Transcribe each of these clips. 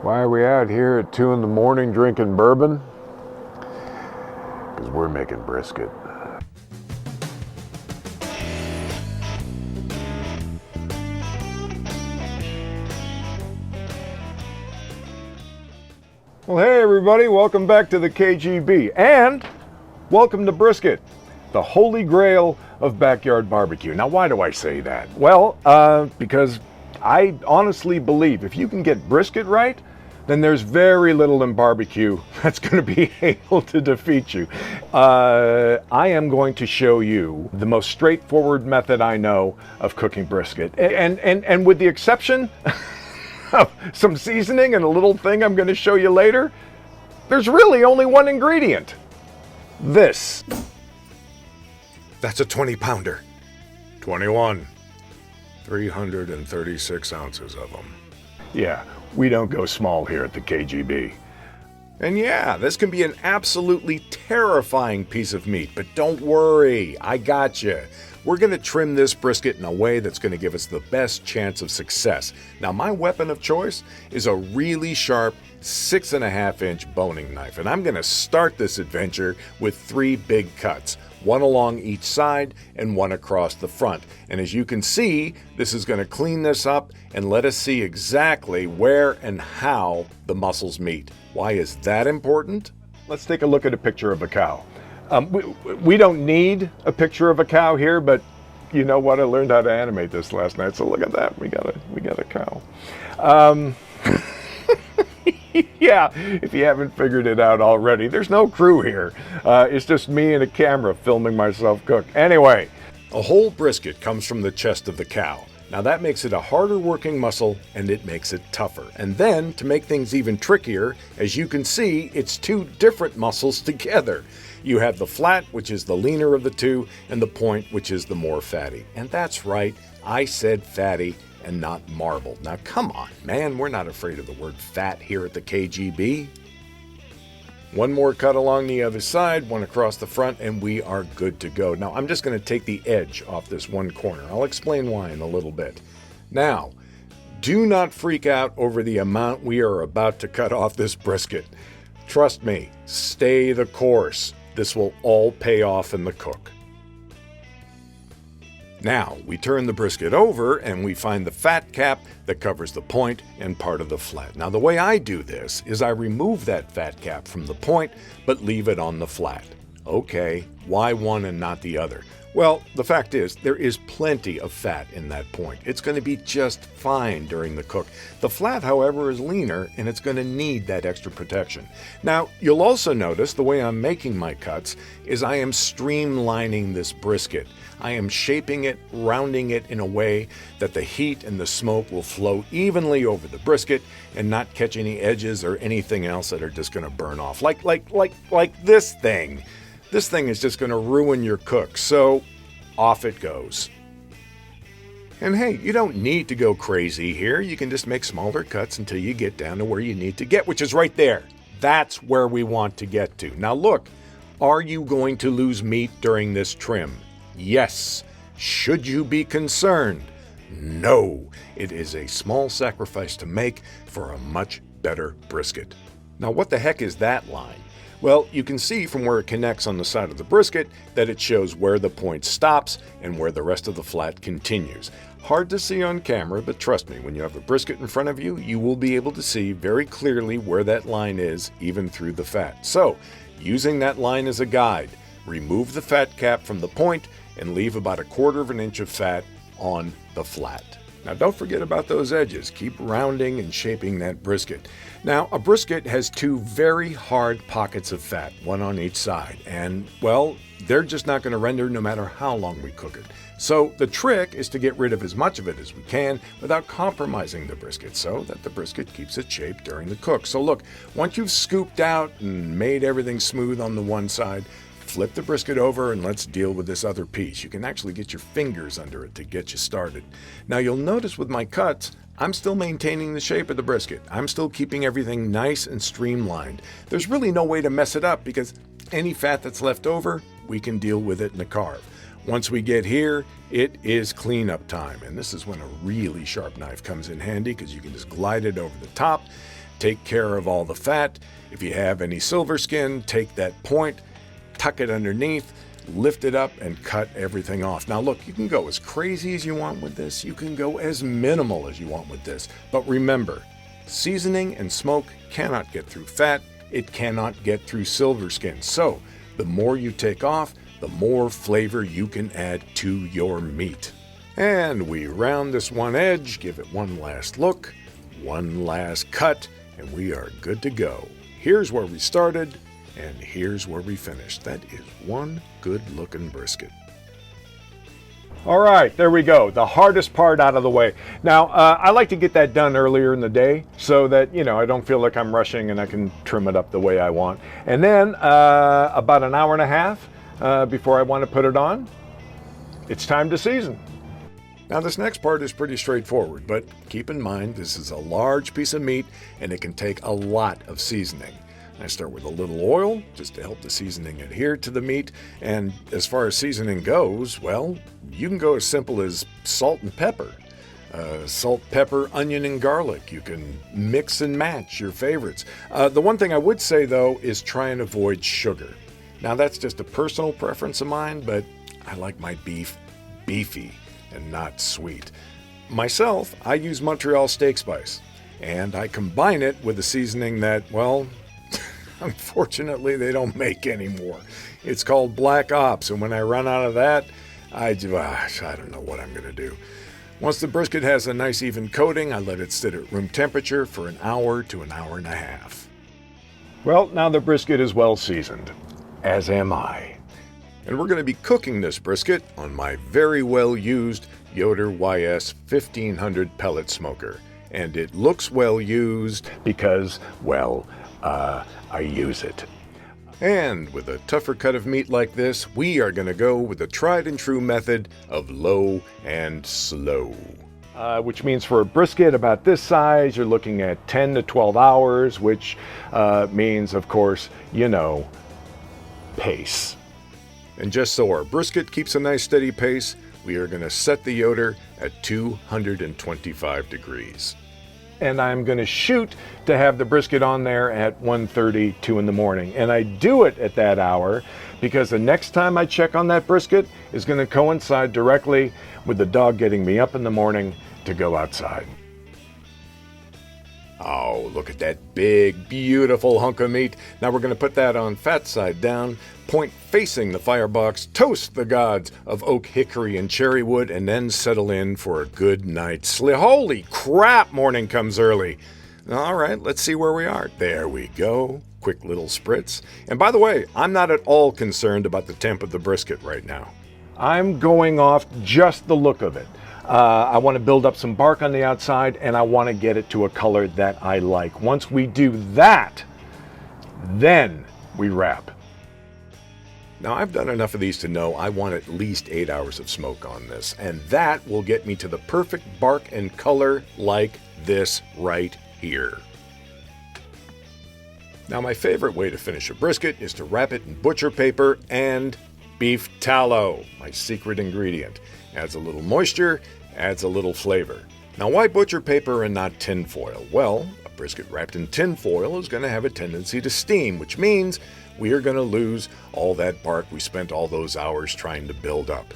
Why are we out here at 2 in the morning drinking bourbon? Because we're making brisket. Well, hey everybody, welcome back to the KGB, and welcome to brisket, the holy grail of backyard barbecue. Now, why do I say that? Well, because I honestly believe if you can get brisket right, then there's very little in barbecue that's going to be able to defeat you. I am going to show you the most straightforward method I know of cooking brisket, and with the exception of some seasoning and a little thing I'm going to show you later, there's really only one ingredient. This. That's a 20-pounder. 21. 336 ounces of them. Yeah, we don't go small here at the KGB. And yeah, this can be an absolutely terrifying piece of meat, but don't worry, I got you. We're going to trim this brisket in a way that's going to give us the best chance of success. Now, my weapon of choice is a really sharp 6.5-inch boning knife, and I'm going to start this adventure with 3 big cuts. One along each side and one across the front. And as you can see, this is going to clean this up and let us see exactly where and how the muscles meet. Why is that important? Let's take a look at a picture of a cow. We don't need a picture of a cow here, but you know what? I learned how to animate this last night, so look at that. We got a cow. Yeah, if you haven't figured it out already, there's no crew here. It's just me and a camera filming myself cook. Anyway, a whole brisket comes from the chest of the cow. Now that makes it a harder working muscle and it makes it tougher. And then, to make things even trickier, as you can see, it's 2 different muscles together. You have the flat, which is the leaner of the 2, and the point, which is the more fatty. And that's right, I said fatty and not marbled. Now come on, man, we're not afraid of the word fat here at the KGB. One more cut along the other side, one across the front, and we are good to go. Now I'm just going to take the edge off this one corner. I'll explain why in a little bit. Now, do not freak out over the amount we are about to cut off this brisket. Trust me, stay the course. This will all pay off in the cook. Now, we turn the brisket over and we find the fat cap that covers the point and part of the flat. Now, the way I do this is I remove that fat cap from the point, but leave it on the flat. Okay, why one and not the other? Well, the fact is, there is plenty of fat in that point. It's going to be just fine during the cook. The flat, however, is leaner, and it's going to need that extra protection. Now, you'll also notice the way I'm making my cuts is I am streamlining this brisket. I am shaping it, rounding it in a way that the heat and the smoke will flow evenly over the brisket and not catch any edges or anything else that are just going to burn off. Like this thing. This thing is just going to ruin your cook, so off it goes. And hey, you don't need to go crazy here. You can just make smaller cuts until you get down to where you need to get, which is right there. That's where we want to get to. Now look, are you going to lose meat during this trim? Yes. Should you be concerned? No. It is a small sacrifice to make for a much better brisket. Now what the heck is that line? Well, you can see from where it connects on the side of the brisket that it shows where the point stops and where the rest of the flat continues. Hard to see on camera, but trust me, when you have a brisket in front of you, you will be able to see very clearly where that line is, even through the fat. So, using that line as a guide, remove the fat cap from the point and leave about 1/4 inch of fat on the flat. Now don't forget about those edges. Keep rounding and shaping that brisket. Now a brisket has 2 very hard pockets of fat, one on each side, and well, they're just not going to render no matter how long we cook it. So the trick is to get rid of as much of it as we can without compromising the brisket so that the brisket keeps its shape during the cook. So look, once you've scooped out and made everything smooth on the one side, flip the brisket over and let's deal with this other piece. You can actually get your fingers under it to get you started. Now you'll notice with my cuts, I'm still maintaining the shape of the brisket. I'm still keeping everything nice and streamlined. There's really no way to mess it up because any fat that's left over, we can deal with it in the carve. Once we get here, it is cleanup time. And this is when a really sharp knife comes in handy because you can just glide it over the top, take care of all the fat. If you have any silver skin, take that point, tuck it underneath, lift it up, and cut everything off. Now look, you can go as crazy as you want with this. You can go as minimal as you want with this. But remember, seasoning and smoke cannot get through fat. It cannot get through silver skin. So the more you take off, the more flavor you can add to your meat. And we round this one edge, give it one last look, one last cut, and we are good to go. Here's where we started, and here's where we finished. That is one good-looking brisket. All right, there we go. The hardest part out of the way. Now, I like to get that done earlier in the day so that, I don't feel like I'm rushing and I can trim it up the way I want. And then about an hour and a half before I want to put it on, it's time to season. Now this next part is pretty straightforward, but keep in mind this is a large piece of meat and it can take a lot of seasoning. I start with a little oil just to help the seasoning adhere to the meat, and as far as seasoning goes, well, you can go as simple as salt and pepper. Salt, pepper, onion, and garlic. You can mix and match your favorites. The one thing I would say though is try and avoid sugar. Now that's just a personal preference of mine, but I like my beef beefy and not sweet. Myself, I use Montreal steak spice, and I combine it with a seasoning that, well, unfortunately they don't make anymore. It's called Black Ops, and when I run out of that, I don't know what I'm going to do. Once the brisket has a nice even coating, I let it sit at room temperature for an hour to an hour and a half. Well, now the brisket is well seasoned, as am I. And we're going to be cooking this brisket on my very well used Yoder YS 1500 pellet smoker. And it looks well used because, well, I use it. And with a tougher cut of meat like this, we are going to go with the tried and true method of low and slow. Which means for a brisket about this size, you're looking at 10 to 12 hours, which means, of course, pace. And just so our brisket keeps a nice steady pace, we are going to set the Yoder at 225 degrees. And I'm going to shoot to have the brisket on there at 1:30, 2 in the morning. And I do it at that hour because the next time I check on that brisket is going to coincide directly with the dog getting me up in the morning to go outside. Oh, look at that big, beautiful hunk of meat. Now we're going to put that on fat side down, point facing the firebox, toast the gods of oak, hickory, and cherry wood, and then settle in for a good night's sleep. Holy crap, morning comes early. All right, let's see where we are. There we go. Quick little spritz. And by the way, I'm not at all concerned about the temp of the brisket right now. I'm going off just the look of it. I want to build up some bark on the outside, and I want to get it to a color that I like. Once we do that, then we wrap. Now I've done enough of these to know I want at least 8 hours of smoke on this, and that will get me to the perfect bark and color like this right here. Now my favorite way to finish a brisket is to wrap it in butcher paper and beef tallow, my secret ingredient. Adds a little moisture, adds a little flavor. Now why butcher paper and not tin foil? Well, a brisket wrapped in tin foil is going to have a tendency to steam, which means we are going to lose all that bark we spent all those hours trying to build up.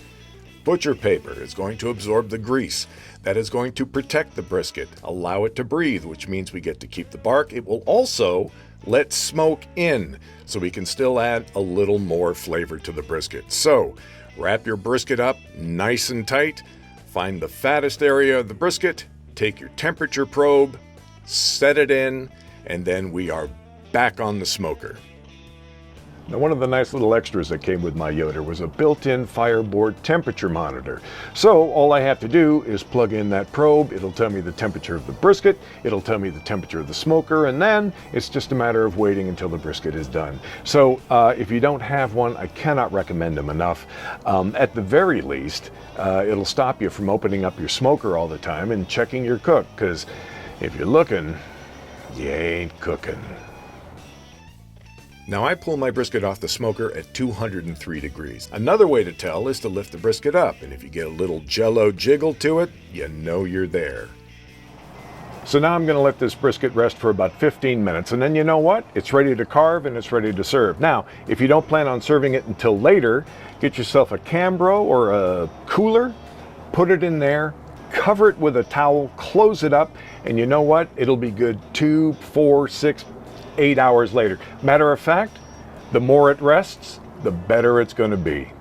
Butcher paper is going to absorb the grease. That is going to protect the brisket, allow it to breathe, which means we get to keep the bark. It will also let smoke in, so we can still add a little more flavor to the brisket. So, wrap your brisket up nice and tight, find the fattest area of the brisket, take your temperature probe, set it in, and then we are back on the smoker. Now, one of the nice little extras that came with my Yoder was a built-in fireboard temperature monitor. So all I have to do is plug in that probe. It'll tell me the temperature of the brisket, it'll tell me the temperature of the smoker, and then it's just a matter of waiting until the brisket is done. So if you don't have one, I cannot recommend them enough. At the very least, it'll stop you from opening up your smoker all the time and checking your cook, because if you're looking, you ain't cooking. Now I pull my brisket off the smoker at 203 degrees. Another way to tell is to lift the brisket up, and if you get a little jello jiggle to it, you know you're there. So now I'm going to let this brisket rest for about 15 minutes, and then you know what? It's ready to carve and it's ready to serve. Now, if you don't plan on serving it until later, get yourself a Cambro or a cooler, put it in there, cover it with a towel, close it up, and you know what? It'll be good 2, 4, 6, 8 hours later. Matter of fact, the more it rests, the better it's going to be.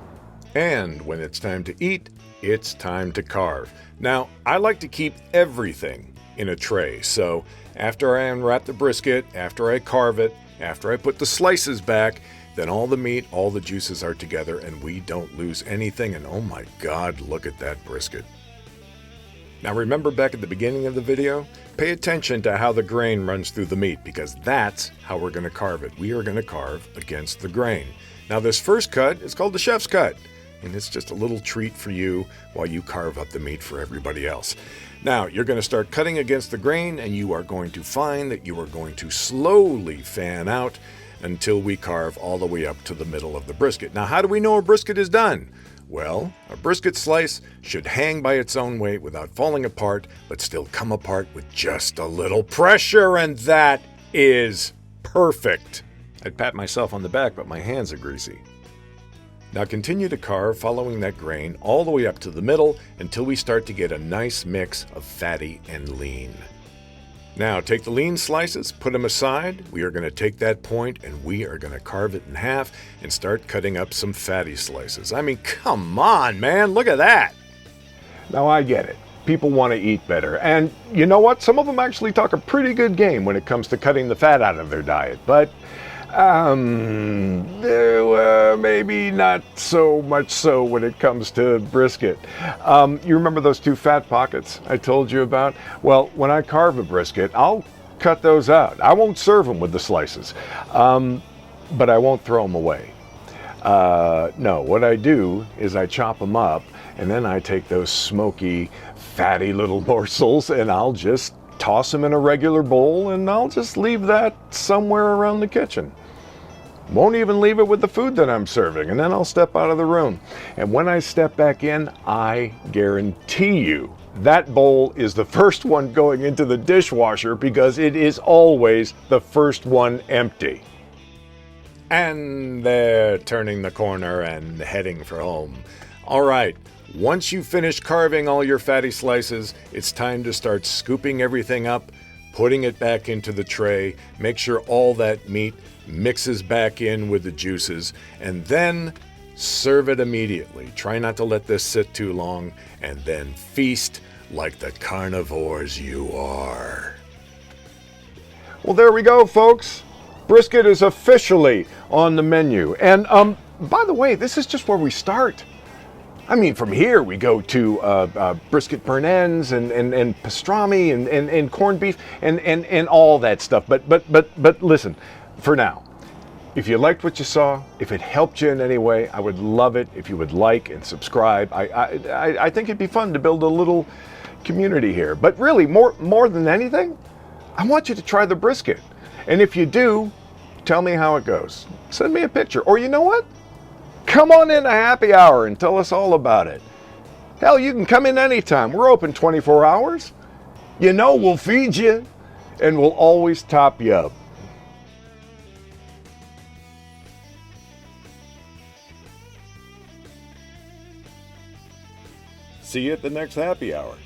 And when it's time to eat, it's time to carve. Now, I like to keep everything in a tray, so after I unwrap the brisket, after I carve it, after I put the slices back, then all the meat, all the juices are together and we don't lose anything. And oh my God, look at that brisket. Now remember back at the beginning of the video, pay attention to how the grain runs through the meat, because that's how we're going to carve it. We are going to carve against the grain. Now this first cut is called the chef's cut, and it's just a little treat for you while you carve up the meat for everybody else. Now you're going to start cutting against the grain, and you are going to find that you are going to slowly fan out until we carve all the way up to the middle of the brisket. Now how do we know a brisket is done? Well, a brisket slice should hang by its own weight without falling apart, but still come apart with just a little pressure, and that is perfect. I'd pat myself on the back, but my hands are greasy. Now continue to carve following that grain all the way up to the middle until we start to get a nice mix of fatty and lean. Now take the lean slices, put them aside. We are going to take that point and we are going to carve it in half and start cutting up some fatty slices. I mean, come on, man, look at that. Now I get it. People want to eat better. And you know what? Some of them actually talk a pretty good game when it comes to cutting the fat out of their diet. But maybe not so much so when it comes to brisket. You remember those 2 fat pockets I told you about? Well, when I carve a brisket, I'll cut those out. I won't serve them with the slices, but I won't throw them away. No, what I do is I chop them up, and then I take those smoky, fatty little morsels, and I'll just toss them in a regular bowl, and I'll just leave that somewhere around the kitchen. Won't even leave it with the food that I'm serving, and then I'll step out of the room. And when I step back in, I guarantee you that bowl is the first one going into the dishwasher, because it is always the first one empty. And they're turning the corner and heading for home. All right, once you finish carving all your fatty slices, it's time to start scooping everything up, putting it back into the tray. Make sure all that meat mixes back in with the juices, and then serve it immediately. Try not to let this sit too long, and then feast like the carnivores you are. Well, there we go, folks. Brisket is officially on the menu. And by the way, this is just where we start. I mean, from here we go to brisket burn ends and pastrami and corned beef and all that stuff. But listen, for now, if you liked what you saw, if it helped you in any way, I would love it if you would like and subscribe. I think it'd be fun to build a little community here. But really, more than anything, I want you to try the brisket. And if you do, tell me how it goes. Send me a picture. Or you know what? Come on in to happy hour and tell us all about it. Hell, you can come in anytime. We're open 24 hours. You know, we'll feed you and we'll always top you up. See you at the next happy hour.